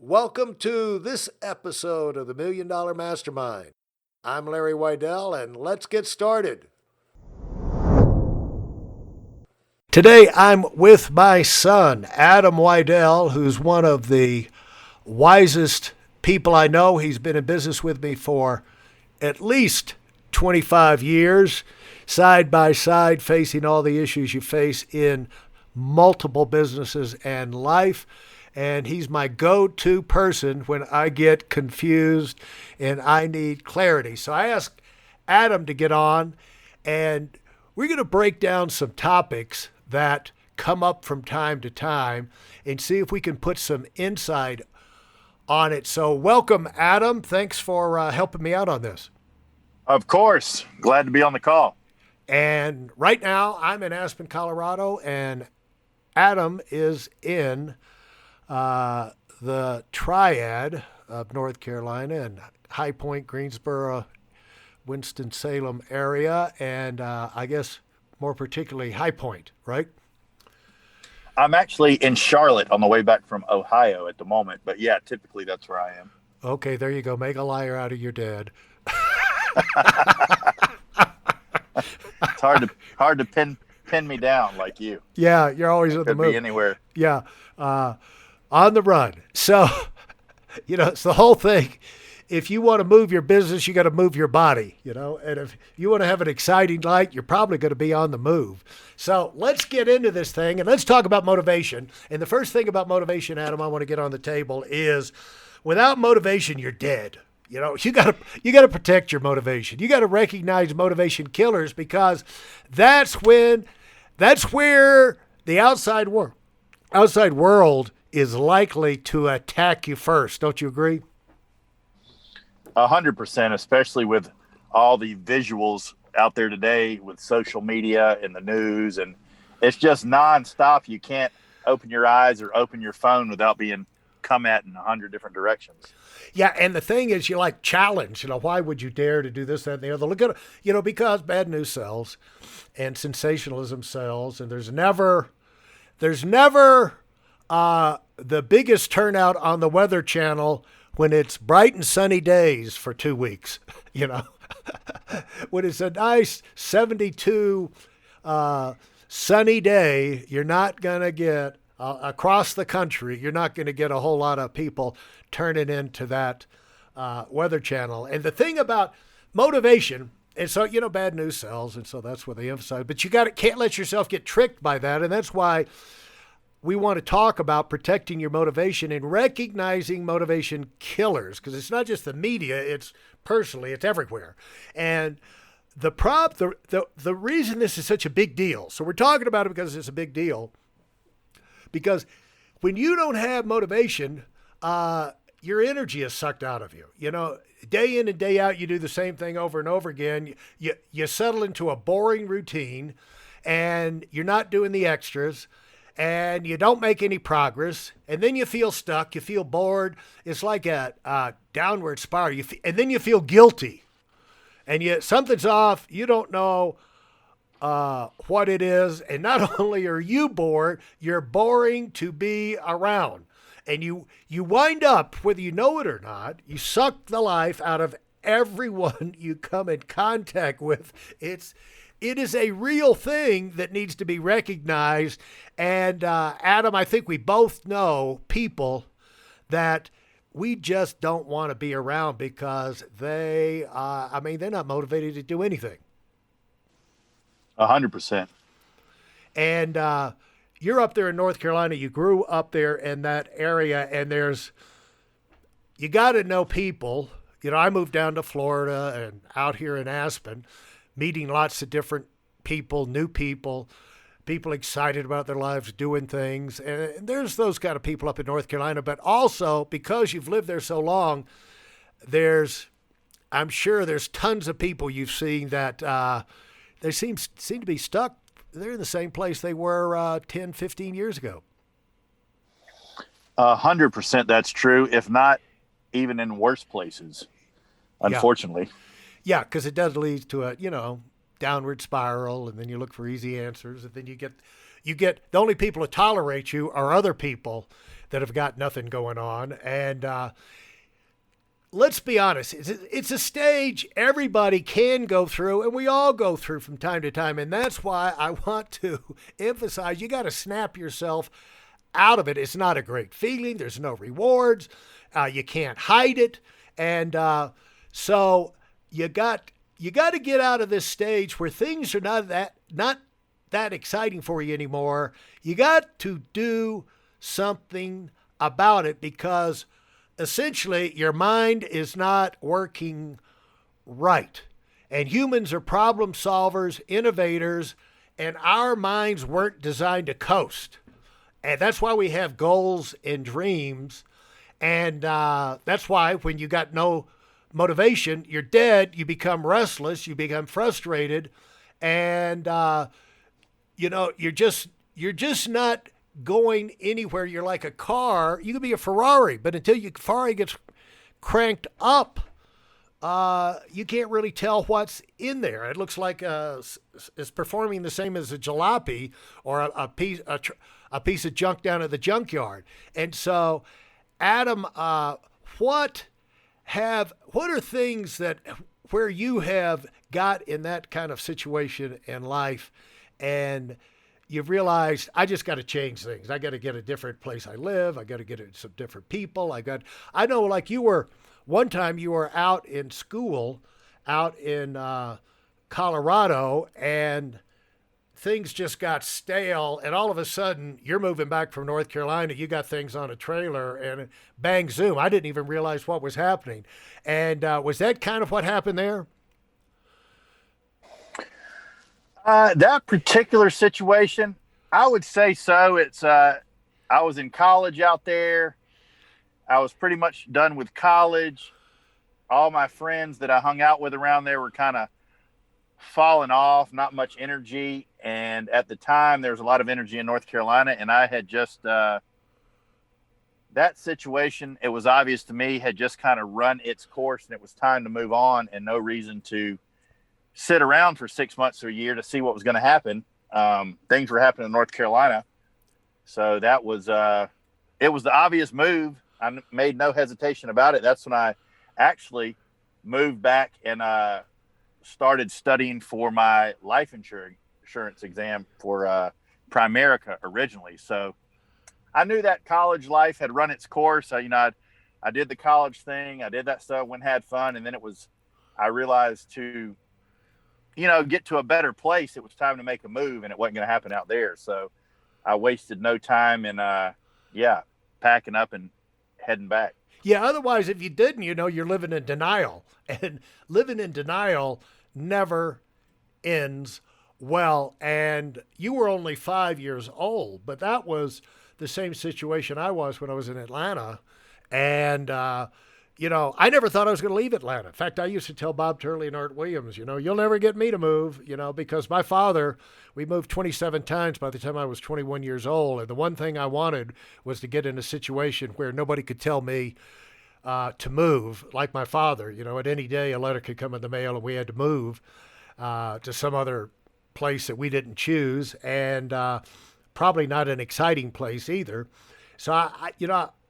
Welcome to this episode of the Million Dollar Mastermind. I'm Larry Weidel, and let's get started. Today, I'm with my son, Adam Weidel, who's one of the wisest people I know. He's been in business with me for at least 25 years, side by side, facing all the issues you face in multiple businesses and life. And he's my go-to person when I get confused and I need clarity. So I asked Adam to get on, and we're going to break down some topics that come up from time to time and see if we can put some insight on it. So welcome, Adam. Thanks for helping me out on this. Of course. Glad to be on the call. And right now, I'm in Aspen, Colorado, and Adam is in the triad of North Carolina and High Point, Greensboro, Winston-Salem area, and I guess more particularly High Point, right? I'm actually in Charlotte on the way back from Ohio at the moment, but yeah, typically that's where I am. Okay, there you go. Make a liar out of your dad. It's hard to pin me down like you. Yeah, you're always on the Could move. be anywhere. Yeah, on the run. So, it's the whole thing. If you want to move your business, you got to move your body, and if you want to have an exciting life, you're probably going to be on the move. So let's get into this thing and let's talk about motivation. And the first thing about motivation, Adam, I want to get on the table is without motivation, you're dead. You got to protect your motivation. You got to recognize motivation killers because that's where the outside world is likely to attack you first. Don't you agree? 100%, especially with all the visuals out there today with social media and the news, and it's just nonstop. You can't open your eyes or open your phone without being come at in 100 different directions. Yeah, and the thing is, you're like challenged. Why would you dare to do this, that, and the other? Look at because bad news sells, and sensationalism sells, and there's never the biggest turnout on the Weather Channel when it's bright and sunny days for 2 weeks. When it's a nice 72 sunny day, you're not going to get across the country. You're not going to get a whole lot of people turning into that Weather Channel. And the thing about motivation, and so bad news sells, and so that's what they emphasize. But you can't let yourself get tricked by that, and that's why we want to talk about protecting your motivation and recognizing motivation killers, because it's not just the media, it's everywhere. And the reason this is such a big deal, so we're talking about it because it's a big deal, because when you don't have motivation, your energy is sucked out of you. Day in and day out, you do the same thing over and over again. You settle into a boring routine, and you're not doing the extras, and you don't make any progress, and then you feel stuck, you feel bored. It's like a downward spiral, and then you feel guilty, and something's off. You don't know what it is, and not only are you bored, you're boring to be around, and you wind up, whether you know it or not, you suck the life out of everyone you come in contact with. It is a real thing that needs to be recognized. And Adam, I think we both know people that we just don't want to be around because they're not motivated to do anything. 100%. And you're up there in North Carolina. You grew up there in that area, and you got to know people. I moved down to Florida and out here in Aspen, meeting lots of different people, new people excited about their lives, doing things. And there's those kind of people up in North Carolina. But also, because you've lived there so long, I'm sure there's tons of people you've seen that they seem to be stuck. They're in the same place they were 10, 15 years ago. 100% that's true, if not even in worse places, unfortunately. Yeah, because it does lead to a, downward spiral, and then you look for easy answers, and then you get the only people who tolerate you are other people that have got nothing going on. And let's be honest, it's a stage everybody can go through, and we all go through from time to time. And that's why I want to emphasize you got to snap yourself out of it. It's not a great feeling. There's no rewards. You can't hide it. And so you got to get out of this stage where things are not that exciting for you anymore. You got to do something about it, because essentially your mind is not working right. And humans are problem solvers, innovators, and our minds weren't designed to coast. And that's why we have goals and dreams. And that's why when you got no motivation, you're dead, you become restless, you become frustrated, and you're just not going anywhere. You're like a car. You could be a Ferrari, but until your Ferrari gets cranked up, you can't really tell what's in there. It looks like it's performing the same as a jalopy or a piece of junk down at the junkyard. And so, Adam, what are things that where you have got in that kind of situation in life, and you've realized, I just got to change things. I got to get a different place I live. I got to get some different people. I know, like one time you were out in school, out in Colorado, and things just got stale, and all of a sudden you're moving back from North Carolina. You got things on a trailer, and bang, zoom. I didn't even realize what was happening. And was that kind of what happened there? That particular situation, I would say so. It's I was in college out there. I was pretty much done with college. All my friends that I hung out with around there were kind of falling off, not much energy. And at the time, there was a lot of energy in North Carolina, and I had just that situation, it was obvious to me, had just kind of run its course, and it was time to move on, and no reason to sit around for 6 months or a year to see what was going to happen. Things were happening in North Carolina. So that was, it was the obvious move. I made no hesitation about it. That's when I actually moved back and started studying for my life insurance exam for Primerica originally. So I knew that college life had run its course. I did the college thing. I did that stuff, went and had fun. And then I realized to, get to a better place, it was time to make a move, and it wasn't going to happen out there. So I wasted no time in, packing up and heading back. Yeah. Otherwise, if you didn't, you're living in denial, and living in denial never ends well. And you were only 5 years old, but that was the same situation I was when I was in Atlanta. And, I never thought I was going to leave Atlanta. In fact, I used to tell Bob Turley and Art Williams, you'll never get me to move, because my father, we moved 27 times by the time I was 21 years old. And the one thing I wanted was to get in a situation where nobody could tell me to move, like my father. At any day, a letter could come in the mail and we had to move to some other place that we didn't choose, and probably not an exciting place either. So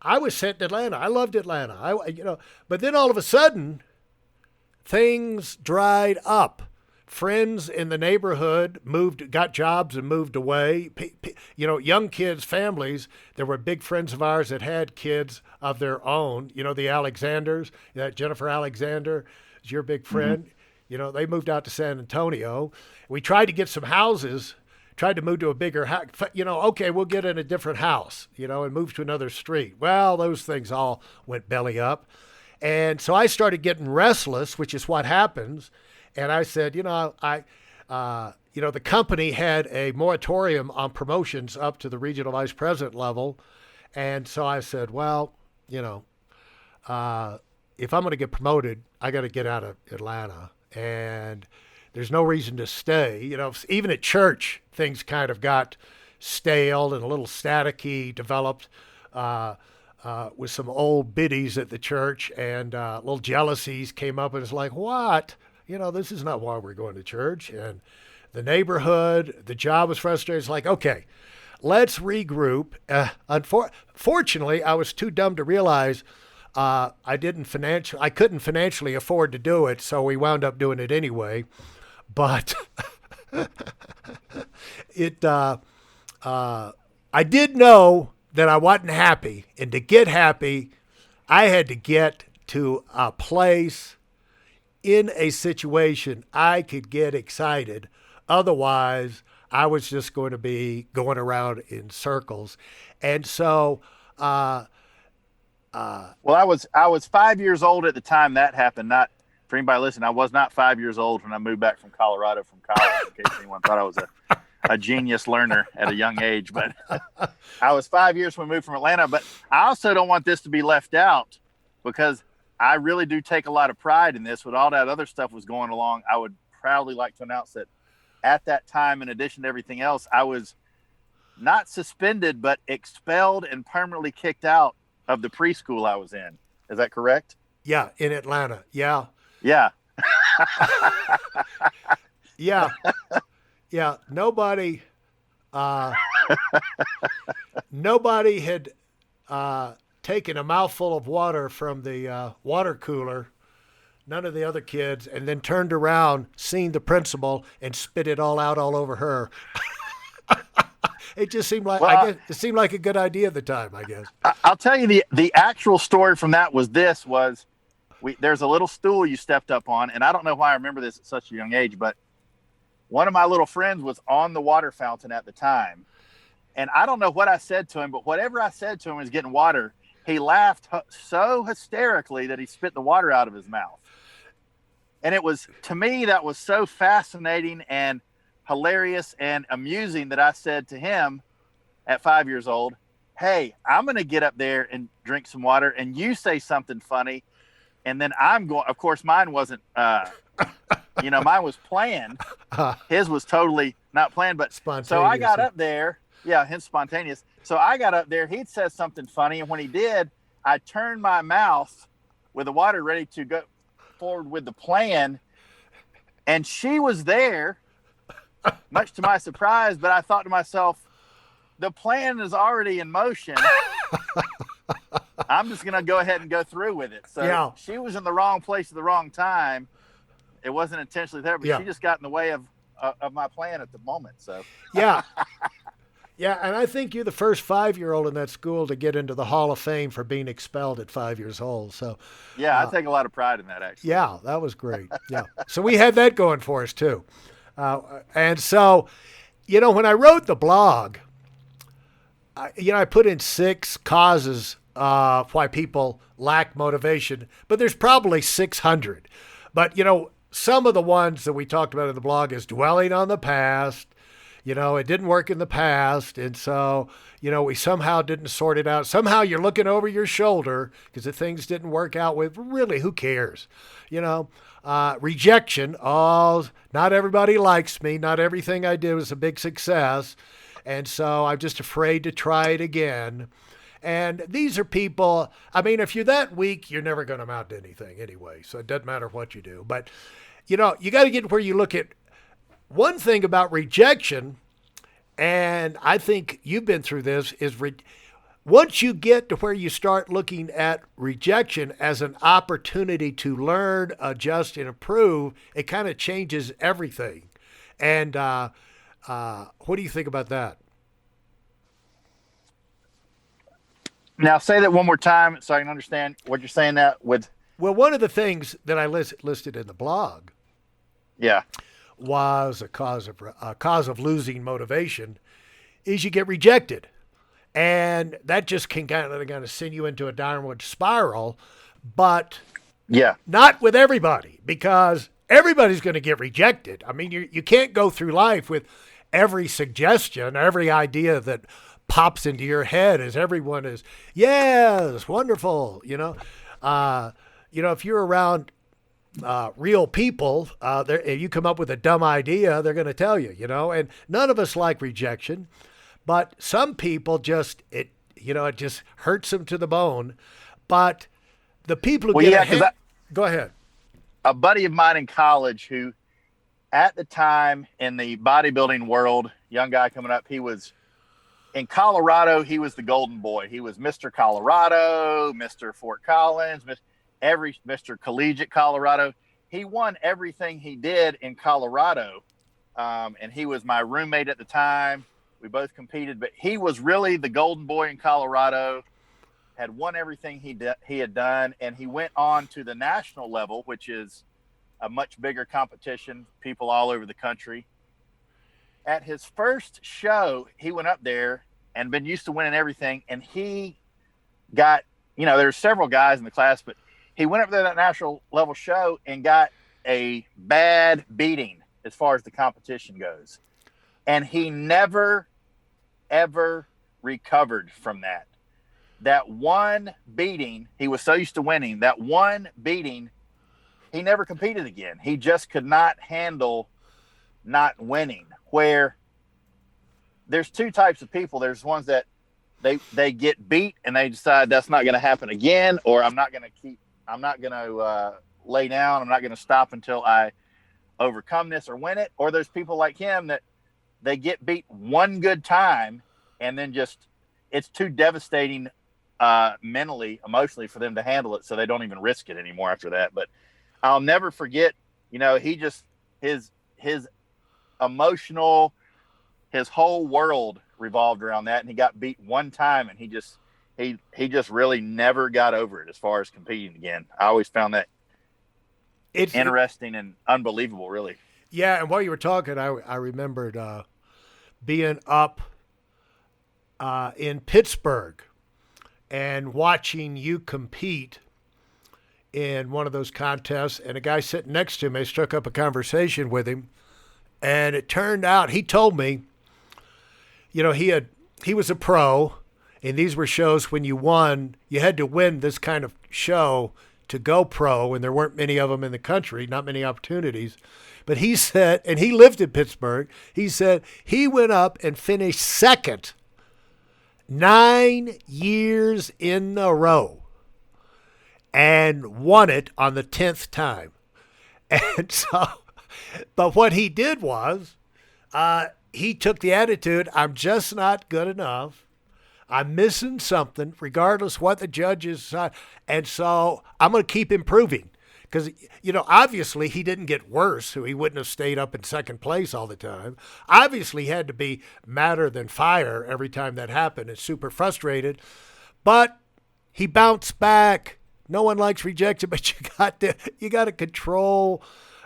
I was sent to Atlanta. I loved Atlanta. But then all of a sudden, things dried up. Friends in the neighborhood got jobs and moved away. Young kids, families. There were big friends of ours that had kids of their own. The Alexanders, that Jennifer Alexander is your big friend. Mm-hmm. They moved out to San Antonio. We tried to get some houses. Tried to move to a bigger house, okay, we'll get in a different house, and move to another street. Well, those things all went belly up. And so I started getting restless, which is what happens. And I said, the company had a moratorium on promotions up to the regional vice president level. And so I said, well, if I'm going to get promoted, I got to get out of Atlanta. And there's no reason to stay. Even at church, things kind of got stale and a little staticky, developed with some old biddies at the church, and little jealousies came up, and it's like, what? This is not why we're going to church. And the neighborhood, the job was frustrating. It's like, okay, let's regroup. Fortunately, I was too dumb to realize I couldn't financially afford to do it, so we wound up doing it anyway. But it, I did know that I wasn't happy, and to get happy, I had to get to a place in a situation I could get excited. Otherwise, I was just going to be going around in circles. And so, Well, I was 5 years old at the time that happened. Not for anybody listening, I was not 5 years old when I moved back from Colorado from college. In case anyone thought I was a genius learner at a young age, but I was 5 years when we moved from Atlanta. But I also don't want this to be left out because I really do take a lot of pride in this. With all that other stuff was going along, I would proudly like to announce that at that time, in addition to everything else, I was not suspended, but expelled and permanently kicked out of the preschool I was in. Is that correct? yeah, in Atlanta. Yeah. Yeah. Yeah. Yeah. Nobody had taken a mouthful of water from the water cooler, none of the other kids, and then turned around, seen the principal, and spit it all out all over her. It just seemed like, Well, I guess, it seemed like a good idea at the time, I guess. I'll tell you the actual story from that was there's a little stool you stepped up on, and I don't know why I remember this at such a young age, but one of my little friends was on the water fountain at the time, and I don't know what I said to him, but whatever I said to him was getting water. He laughed so hysterically that he spit the water out of his mouth. And it was, to me, that was so fascinating and hilarious and amusing that I said to him at 5 years old, hey, I'm going to get up there and drink some water and you say something funny. And then I'm going, of course, mine wasn't, mine was planned. His was totally not planned, but so I got up there. Yeah, hence spontaneous. So I got up there. He'd said something funny. And when he did, I turned my mouth with the water ready to go forward with the plan. And she was there, much to my surprise. But I thought to myself, the plan is already in motion. I'm just going to go ahead and go through with it. So yeah. She was in the wrong place at the wrong time. It wasn't intentionally there, but she just got in the way of my plan at the moment. So yeah. Yeah, and I think you're the first 5-year-old in that school to get into the Hall of Fame for being expelled at 5 years old. So, yeah, I take a lot of pride in that, actually. Yeah, that was great. Yeah, so we had that going for us too. And so, when I wrote the blog, I put in 6 causes why people lack motivation, but there's probably 600. But some of the ones that we talked about in the blog is dwelling on the past. It didn't work in the past. And so, we somehow didn't sort it out. Somehow you're looking over your shoulder because the things didn't work out with. Really, who cares? Rejection. Oh, not everybody likes me. Not everything I do is a big success. And so I'm just afraid to try it again. And these are people, if you're that weak, you're never going to amount to anything anyway. So it doesn't matter what you do. But, you got to get where you look at one thing about rejection, and I think you've been through this, is once you get to where you start looking at rejection as an opportunity to learn, adjust, and improve, it kind of changes everything. And what do you think about that? Now, say that one more time so I can understand what you're saying that with. Well, one of the things that I listed in the blog was a cause of losing motivation is you get rejected. And that just can kind of send you into a downward spiral, but not with everybody, because everybody's going to get rejected. You can't go through life with every suggestion, every idea that pops into your head as everyone is, yes, wonderful. If you're around real people, if you come up with a dumb idea, they're going to tell you, and none of us like rejection, but some people it just hurts them to the bone. But the people who go ahead. A buddy of mine in college who at the time in the bodybuilding world, young guy coming up, he was in Colorado, he was the golden boy. He was Mr. Colorado, Mr. Fort Collins, Mr. Collegiate Colorado. He won everything he did in Colorado. And he was my roommate at the time. We both competed, but he was really the golden boy in Colorado, had won everything he had done. And he went on to the national level, which is a much bigger competition, people all over the country. At his first show, he went up there and been used to winning everything. And he got, there's several guys in the class, but he went up there to that national level show and got a bad beating as far as the competition goes. And he never, ever recovered from that. That one beating, he was so used to winning, that one beating, he never competed again. He just could not handle not winning. Where there's two types of people. There's ones that they get beat and they decide that's not going to happen again, or I'm not going to lay down. I'm not going to stop until I overcome this or win it. Or there's people like him that they get beat one good time and then just it's too devastating mentally, emotionally for them to handle it, so they don't even risk it anymore after that. But I'll never forget, he just his emotional, his whole world revolved around that, and he got beat one time, and he just really never got over it as far as competing again. I always found that it's interesting and unbelievable, really. Yeah, and while you were talking, I remembered being up in Pittsburgh and watching you compete in one of those contests, and a guy sitting next to me struck up a conversation with him. And it turned out, he told me, he was a pro, and these were shows when you won, you had to win this kind of show to go pro, and there weren't many of them in the country, not many opportunities. But he said, and he lived in Pittsburgh, he said he went up and finished second 9 years in a row and won it on the 10th time. And so... But what he did was he took the attitude, I'm just not good enough. I'm missing something, regardless what the judges decide. And so I'm going to keep improving. Because, obviously he didn't get worse, so he wouldn't have stayed up in second place all the time. Obviously he had to be madder than fire every time that happened and super frustrated. But he bounced back. No one likes rejection, but you got to control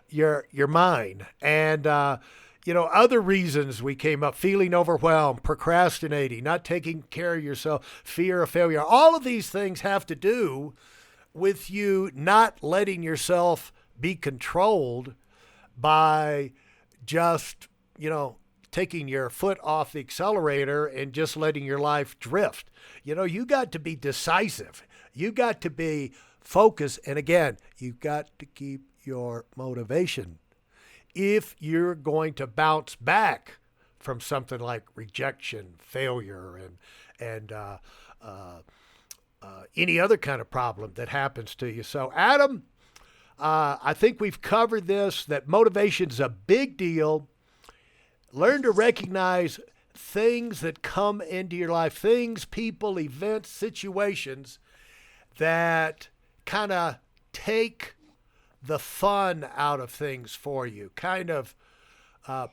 your mind. And other reasons we came up: feeling overwhelmed, procrastinating, not taking care of yourself, fear of failure. All of these things have to do with you not letting yourself be controlled by just taking your foot off the accelerator and just letting your life drift. You got to be decisive, you got to be focused, and again, you've got to keep your motivation if you're going to bounce back from something like rejection, failure, and any other kind of problem that happens to you. So, Adam, I think we've covered this, that motivation's a big deal. Learn to recognize things that come into your life, things, people, events, situations that kind of take the fun out of things for you, kind of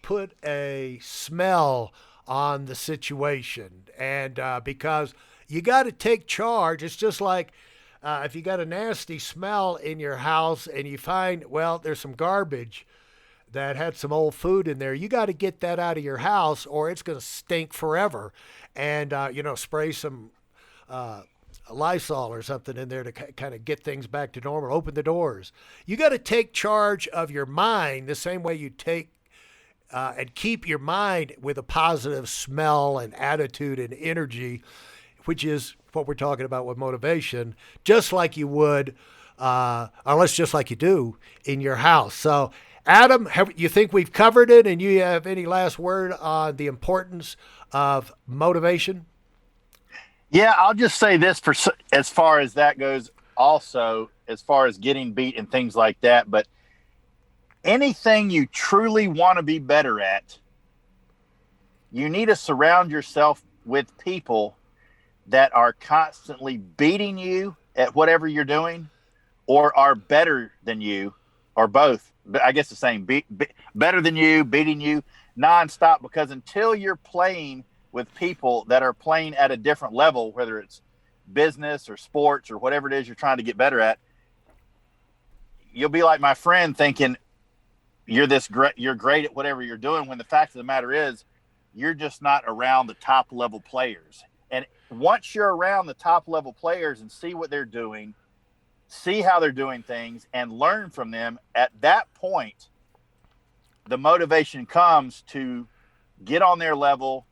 put a smell on the situation. And because you got to take charge. It's just like if you got a nasty smell in your house and you find, there's some garbage that had some old food in there, you got to get that out of your house or it's going to stink forever. And, spray some Lysol or something in there to kind of get things back to normal, open the doors. You got to take charge of your mind the same way you take and keep your mind with a positive smell and attitude and energy, which is what we're talking about with motivation, just like you would, unless just like you do in your house. So, Adam, you think we've covered it, and you have any last word on the importance of motivation? Yeah, I'll just say this as far as that goes, also, as far as getting beat and things like that. But anything you truly want to be better at, you need to surround yourself with people that are constantly beating you at whatever you're doing or are better than you or both. But I guess the same, better than you, beating you nonstop, because until you're playing with people that are playing at a different level, whether it's business or sports or whatever it is you're trying to get better at, you'll be like my friend thinking you're great at whatever you're doing, when the fact of the matter is you're just not around the top level players. And once you're around the top level players and see what they're doing, see how they're doing things, and learn from them, at that point the motivation comes to get on their level,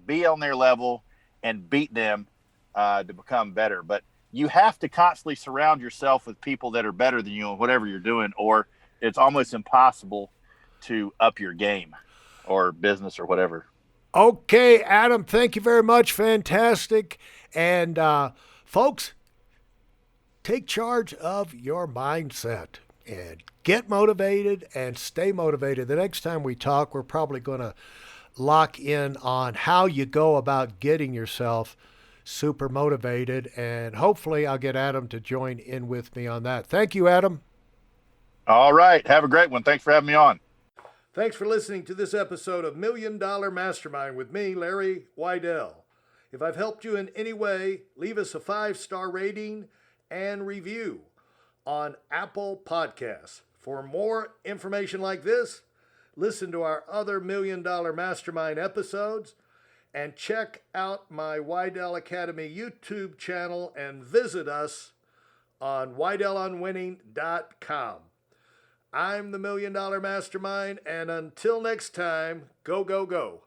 be on their level, and beat them to become better. But you have to constantly surround yourself with people that are better than you on whatever you're doing, or it's almost impossible to up your game or business or whatever. Okay, Adam, thank you very much. Fantastic. And folks, take charge of your mindset and get motivated and stay motivated. The next time we talk, we're probably going to lock in on how you go about getting yourself super motivated, and hopefully I'll get Adam to join in with me on that. Thank you, Adam. All right. Have a great one. Thanks for having me on. Thanks for listening to this episode of Million Dollar Mastermind with me, Larry Weidel. If I've helped you in any way, leave us a 5-star rating and review on Apple Podcasts. For more information like this, listen to our other Million Dollar Mastermind episodes, and check out my Weidel Academy YouTube channel and visit us on WeidelOnWinning.com. I'm the Million Dollar Mastermind, and until next time, go, go, go.